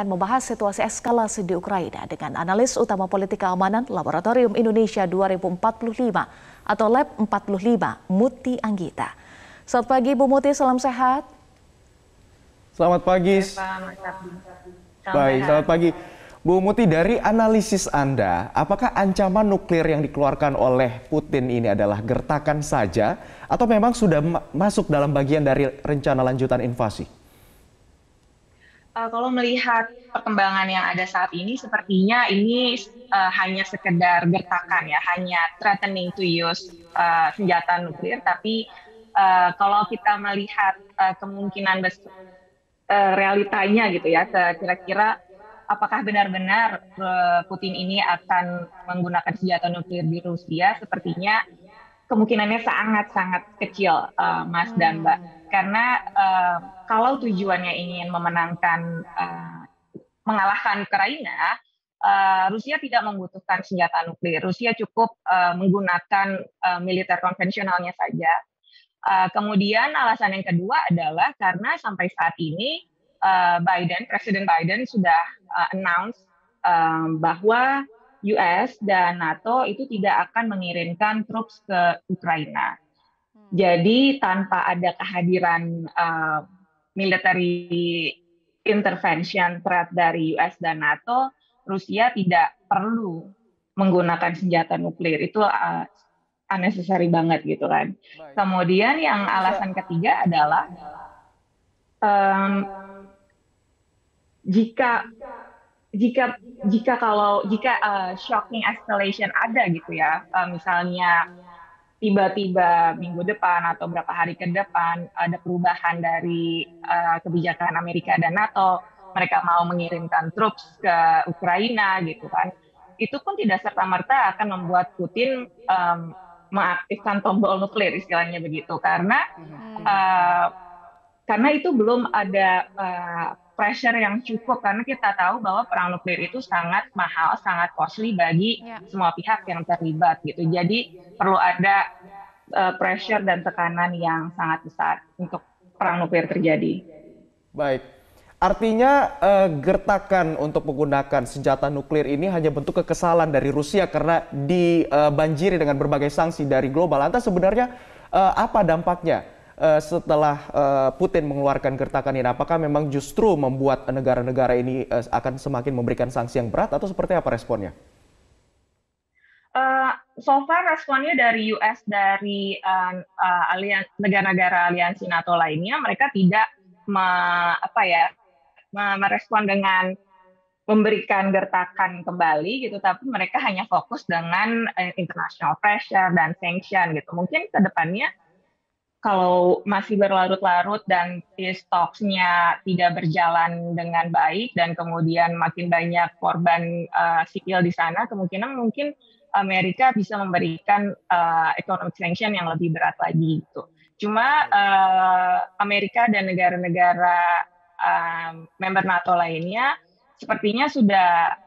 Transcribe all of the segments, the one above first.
akan membahas situasi eskalasi di Ukraina dengan analis utama politik keamanan Laboratorium Indonesia 2045 atau Lab 45, Muti Anggita. Selamat pagi Bu Muti, salam sehat. Selamat pagi. Baik, selamat pagi. Bu Muti, dari analisis Anda, apakah ancaman nuklir yang dikeluarkan oleh Putin ini adalah gertakan saja atau memang sudah masuk dalam bagian dari rencana lanjutan invasi? Kalau melihat perkembangan yang ada saat ini, sepertinya ini hanya sekedar gertakan ya, hanya threatening to use senjata nuklir. Tapi kalau kita melihat kemungkinan realitanya gitu ya, kira-kira apakah benar-benar Putin ini akan menggunakan senjata nuklir di Rusia? Sepertinya kemungkinannya sangat-sangat kecil, Mas dan Mbak. Karena kalau tujuannya ingin mengalahkan Ukraina, Rusia tidak membutuhkan senjata nuklir. Rusia cukup menggunakan militer konvensionalnya saja. Kemudian alasan yang kedua adalah karena sampai saat ini Presiden Biden sudah announce bahwa US dan NATO itu tidak akan mengirimkan troops ke Ukraina. Jadi tanpa ada kehadiran military intervention threat dari US dan NATO, Rusia tidak perlu menggunakan senjata nuklir. Itu unnecessary banget gitu kan. Kemudian yang alasan ketiga adalah jika shocking escalation ada gitu ya, misalnya tiba-tiba minggu depan atau beberapa hari ke depan ada perubahan dari kebijakan Amerika dan NATO, mereka mau mengirimkan troops ke Ukraina gitu kan, itu pun tidak serta-merta akan membuat Putin mengaktifkan tombol nuklir istilahnya begitu, karena itu belum ada pressure yang cukup, karena kita tahu bahwa perang nuklir itu sangat mahal, sangat costly bagi semua pihak yang terlibat gitu. Jadi perlu ada pressure dan tekanan yang sangat besar untuk perang nuklir terjadi. Baik, artinya gertakan untuk menggunakan senjata nuklir ini hanya bentuk kekesalan dari Rusia karena dibanjiri dengan berbagai sanksi dari global. Lantas sebenarnya apa dampaknya setelah Putin mengeluarkan gertakan ini? Apakah memang justru membuat negara-negara ini akan semakin memberikan sanksi yang berat atau seperti apa responnya? So far responnya dari US, dari negara-negara aliansi NATO lainnya, mereka tidak merespon dengan memberikan gertakan kembali gitu, tapi mereka hanya fokus dengan international pressure dan sanction gitu. Mungkin ke depannya kalau masih berlarut-larut dan peace talks-nya tidak berjalan dengan baik dan kemudian makin banyak korban sipil di sana, kemungkinan mungkin Amerika bisa memberikan economic sanction yang lebih berat lagi gitu. Cuma Amerika dan negara-negara member NATO lainnya sepertinya sudah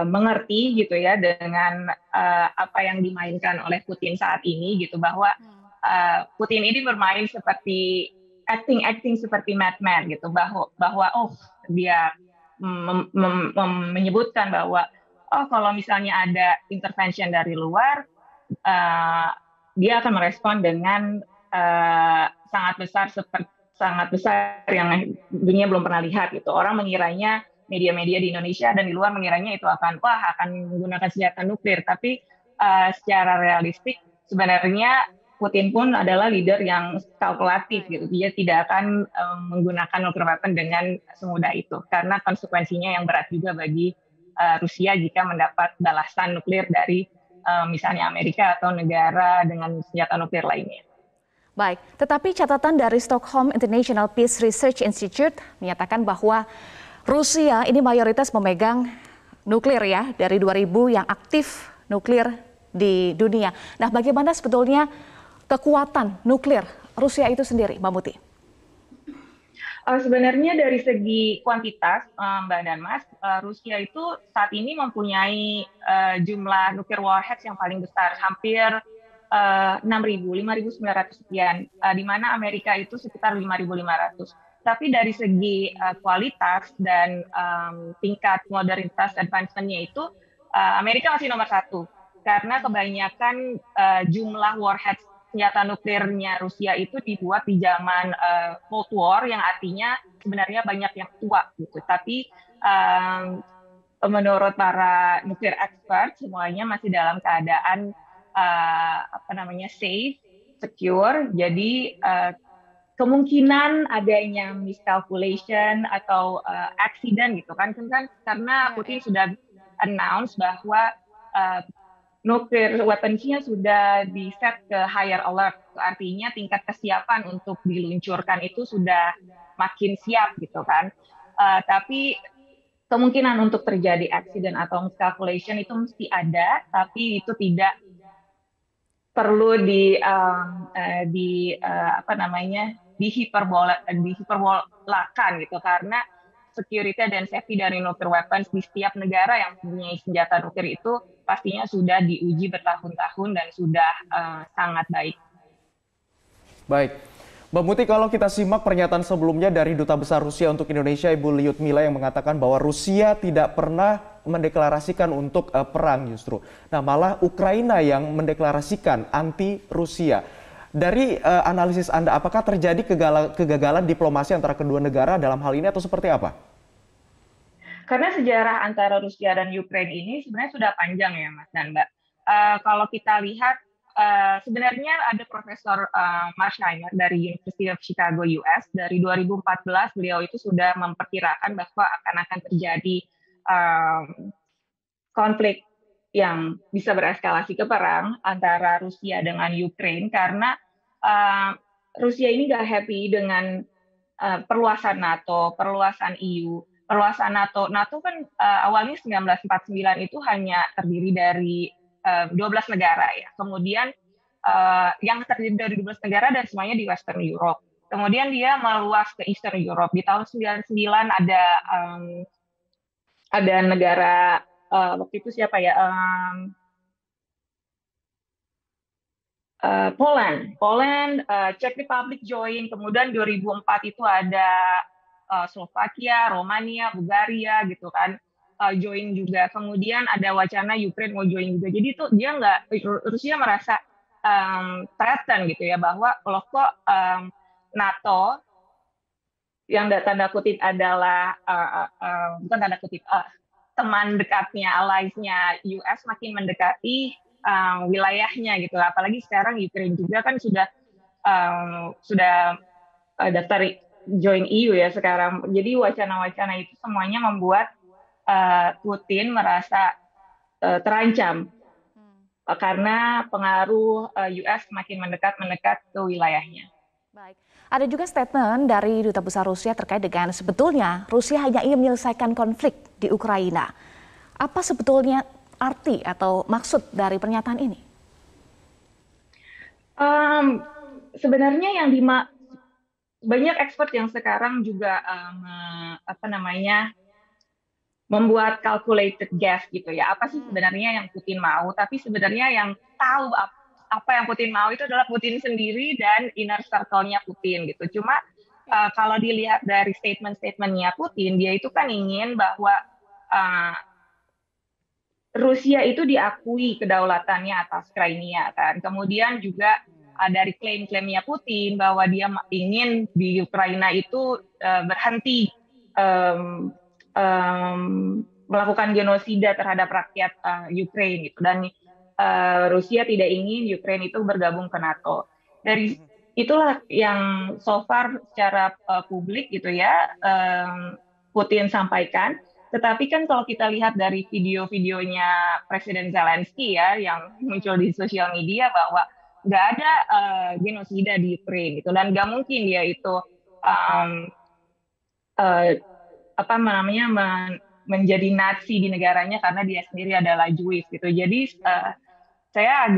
mengerti gitu ya dengan apa yang dimainkan oleh Putin saat ini gitu, bahwa Putin ini bermain seperti acting seperti madman gitu, bahwa dia menyebutkan bahwa kalau misalnya ada intervention dari luar, dia akan merespon dengan sangat besar yang dunia belum pernah lihat gitu. Orang mengiranya, media-media di Indonesia dan di luar mengiranya itu akan menggunakan senjata nuklir, tapi secara realistik sebenarnya Putin pun adalah leader yang kalkulatif gitu. Dia tidak akan menggunakan nuclear weapon dengan semudah itu, karena konsekuensinya yang berat juga bagi Rusia jika mendapat balasan nuklir dari misalnya Amerika atau negara dengan senjata nuklir lainnya. Baik, tetapi catatan dari Stockholm International Peace Research Institute menyatakan bahwa Rusia ini mayoritas memegang nuklir ya, dari 2000 yang aktif nuklir di dunia. Nah, bagaimana sebetulnya kekuatan nuklir Rusia itu sendiri, Mbak Muti? Sebenarnya dari segi kuantitas, Mbak dan Mas, Rusia itu saat ini mempunyai jumlah nuklir warheads yang paling besar, hampir 5.900 sekian, di mana Amerika itu sekitar 5.500. tapi dari segi kualitas dan tingkat modernitas advancement-nya itu Amerika masih nomor satu karena kebanyakan jumlah warhead senjata nuklirnya Rusia itu dibuat di zaman Cold War yang artinya sebenarnya banyak yang tua gitu. Tapi menurut para nuklir expert semuanya masih dalam keadaan safe, secure. Jadi kemungkinan adanya miscalculation atau accident gitu kan karena Putin sudah announce bahwa nuclear weapons-nya sudah di-set ke higher alert. Artinya tingkat kesiapan untuk diluncurkan itu sudah makin siap gitu kan. Tapi kemungkinan untuk terjadi accident atau miscalculation itu mesti ada, tapi itu tidak perlu dihiperbolakan gitu karena security dan safety dari nuclear weapons di setiap negara yang punya senjata nuklir itu pastinya sudah diuji bertahun-tahun dan sudah sangat baik. Baik, Mbak Muti, kalau kita simak pernyataan sebelumnya dari Duta Besar Rusia untuk Indonesia, Ibu Lyudmila, yang mengatakan bahwa Rusia tidak pernah mendeklarasikan untuk perang justru. Nah, malah Ukraina yang mendeklarasikan anti Rusia. Dari analisis Anda, apakah terjadi kegagalan diplomasi antara kedua negara dalam hal ini atau seperti apa? Karena sejarah antara Rusia dan Ukraina ini sebenarnya sudah panjang ya Mas dan Mbak. Kalau kita lihat, sebenarnya ada Profesor Mark Schreiner dari University of Chicago, US. Dari 2014 beliau itu sudah memperkirakan bahwa akan terjadi konflik yang bisa bereskalasi ke perang antara Rusia dengan Ukraina karena Rusia ini nggak happy dengan perluasan NATO, perluasan EU. Perluasan NATO kan awalnya 1949 itu hanya terdiri dari 12 negara ya. Kemudian yang terdiri dari 12 negara dan semuanya di Western Europe. Kemudian dia meluas ke Eastern Europe. Di tahun 99 ada negara waktu itu siapa ya? Poland, Czech Republic join, kemudian 2004 itu ada Slovakia, Romania, Bulgaria gitu kan join juga. Kemudian ada wacana Ukraine mau join juga. Jadi itu dia Rusia merasa threaten gitu ya bahwa loh kok NATO yang tanda kutip adalah bukan tanda kutip teman dekatnya, allies-nya US makin mendekati wilayahnya gitu. Apalagi sekarang Ukraine juga kan sudah daftar join EU ya sekarang. Jadi wacana-wacana itu semuanya membuat Putin merasa terancam karena pengaruh US makin mendekat ke wilayahnya. Baik. Ada juga statement dari Duta Besar Rusia terkait dengan sebetulnya Rusia hanya ingin menyelesaikan konflik di Ukraina. Apa sebetulnya arti atau maksud dari pernyataan ini? Sebenarnya banyak expert yang sekarang juga membuat calculated guess gitu ya. Apa sih sebenarnya yang Putin mau? Tapi sebenarnya yang tahu apa yang Putin mau itu adalah Putin sendiri dan inner circle-nya Putin gitu. Cuma kalau dilihat dari statement-statementnya Putin, dia itu kan ingin bahwa Rusia itu diakui kedaulatannya atas Crimea kan. Kemudian juga dari klaim-klaimnya Putin bahwa dia ingin di Ukraina itu berhenti melakukan genosida terhadap rakyat Ukraina gitu. Dan Rusia tidak ingin Ukraina itu bergabung ke NATO. Dari itulah yang so far secara publik gitu ya Putin sampaikan. Tetapi kan kalau kita lihat dari video-videonya Presiden Zelensky ya yang muncul di sosial media bahwa nggak ada genosida di Ukraina gitu dan nggak mungkin dia itu menjadi Nazi di negaranya karena dia sendiri adalah Jewish gitu. Jadi saya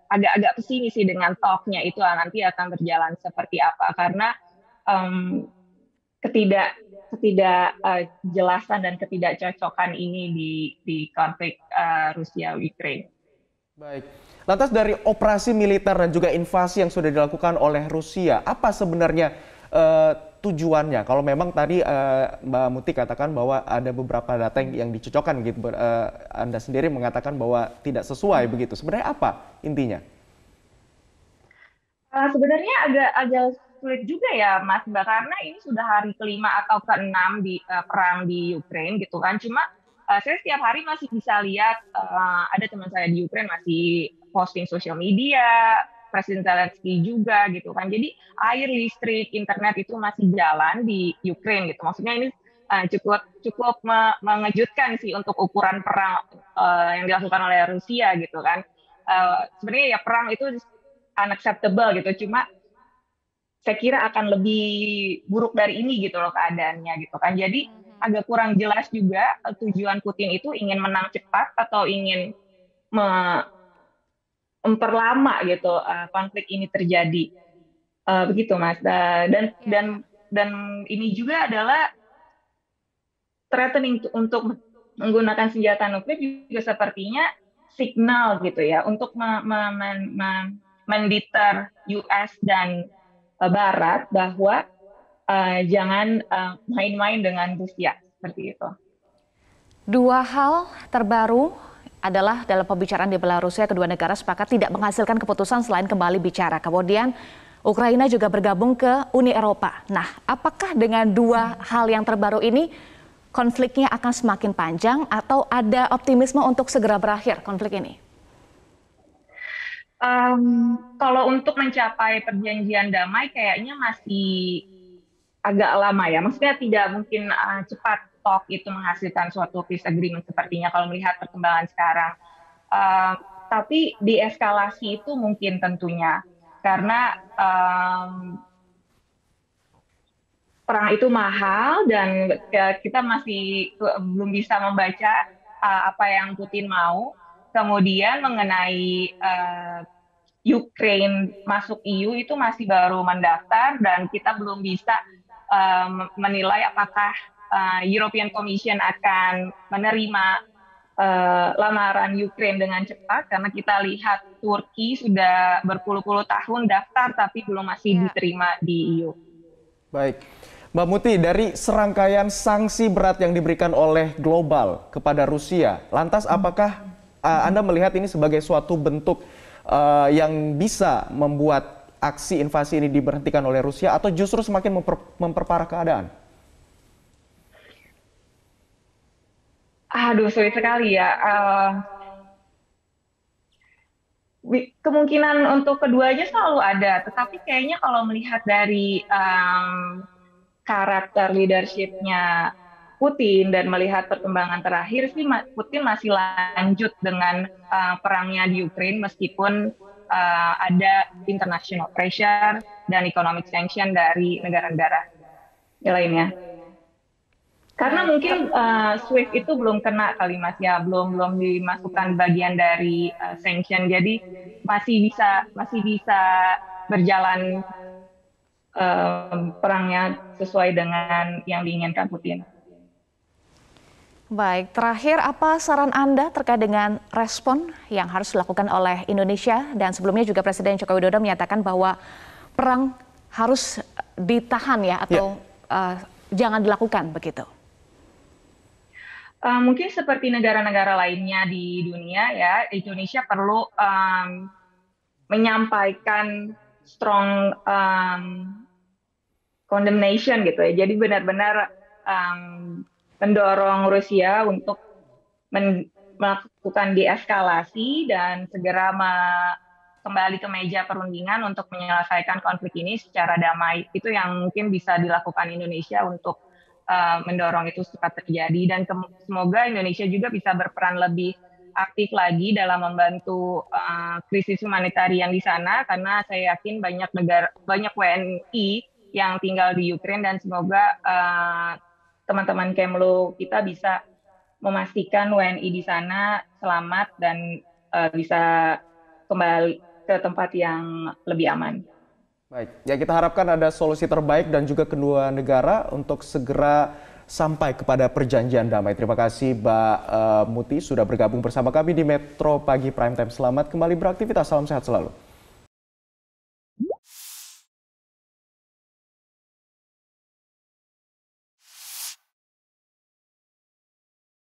agak pesimis sih dengan talk-nya itu nanti akan berjalan seperti apa karena ketidakjelasan dan ketidakcocokan ini di konflik Rusia-Ukraina. Baik. Lantas dari operasi militer dan juga invasi yang sudah dilakukan oleh Rusia, apa sebenarnya tujuannya? Kalau memang tadi Mbak Muti katakan bahwa ada beberapa data yang dicocokkan gitu, Anda sendiri mengatakan bahwa tidak sesuai begitu. Sebenarnya apa intinya? Sebenarnya agak sulit juga ya Mas Mbak, karena ini sudah hari kelima atau keenam di perang di Ukraine gitu kan. Cuma saya setiap hari masih bisa lihat ada teman saya di Ukraine masih posting sosial media, Presiden Zelensky juga gitu kan. Jadi air, listrik, internet itu masih jalan di Ukraine gitu. Maksudnya ini cukup mengejutkan sih untuk ukuran perang yang dilakukan oleh Rusia gitu kan. Sebenarnya ya perang itu unacceptable gitu. Cuma saya kira akan lebih buruk dari ini gitu loh keadaannya gitu kan. Jadi agak kurang jelas juga tujuan Putin itu ingin menang cepat atau ingin memperlama gitu konflik ini terjadi. Begitu Mas. Dan ini juga adalah threatening untuk menggunakan senjata nuklir juga sepertinya signal gitu ya untuk mendeter US dan Barat bahwa jangan main-main dengan Rusia seperti itu. Dua hal terbaru adalah dalam pembicaraan di Belarusia, kedua negara sepakat tidak menghasilkan keputusan selain kembali bicara. Kemudian Ukraina juga bergabung ke Uni Eropa. Nah, apakah dengan dua hal yang terbaru ini konfliknya akan semakin panjang atau ada optimisme untuk segera berakhir konflik ini? Kalau untuk mencapai perjanjian damai kayaknya masih agak lama ya. Maksudnya tidak mungkin cepat talk itu menghasilkan suatu peace agreement sepertinya kalau melihat perkembangan sekarang. Tapi deeskalasi itu mungkin tentunya. Karena perang itu mahal dan kita masih belum bisa membaca apa yang Putin mau. Kemudian mengenai Ukraine masuk EU itu masih baru mendaftar dan kita belum bisa menilai apakah European Commission akan menerima lamaran Ukraine dengan cepat karena kita lihat Turki sudah berpuluh-puluh tahun daftar tapi masih diterima di EU. Baik. Mbak Muti, dari serangkaian sanksi berat yang diberikan oleh global kepada Rusia, lantas apakah Anda melihat ini sebagai suatu bentuk yang bisa membuat aksi invasi ini diberhentikan oleh Rusia atau justru semakin memperparah keadaan? Aduh, sulit sekali ya. Kemungkinan untuk keduanya selalu ada, tetapi kayaknya kalau melihat dari karakter leadership-nya Putin dan melihat perkembangan terakhir sih Putin masih lanjut dengan perangnya di Ukraine meskipun ada international pressure dan economic sanction dari negara-negara lainnya. Karena mungkin SWIFT itu belum kena kali Mas ya, belum dimasukkan bagian dari sanction, jadi masih bisa berjalan perangnya sesuai dengan yang diinginkan Putin. Baik, terakhir apa saran Anda terkait dengan respon yang harus dilakukan oleh Indonesia? Dan sebelumnya juga Presiden Joko Widodo menyatakan bahwa perang harus ditahan ya atau jangan dilakukan begitu. Mungkin seperti negara-negara lainnya di dunia ya, Indonesia perlu menyampaikan strong condemnation gitu ya. Jadi benar-benar mendorong Rusia untuk melakukan deeskalasi dan segera kembali ke meja perundingan untuk menyelesaikan konflik ini secara damai. Itu yang mungkin bisa dilakukan Indonesia untuk mendorong itu cepat terjadi. Dan semoga Indonesia juga bisa berperan lebih aktif lagi dalam membantu krisis humanitarian di sana, karena saya yakin banyak WNI yang tinggal di Ukraine dan semoga teman-teman Kemlu kita bisa memastikan WNI di sana selamat dan bisa kembali ke tempat yang lebih aman. Baik, ya kita harapkan ada solusi terbaik dan juga kedua negara untuk segera sampai kepada perjanjian damai. Terima kasih Mbak Muti sudah bergabung bersama kami di Metro Pagi Prime Time. Selamat kembali beraktivitas, salam sehat selalu.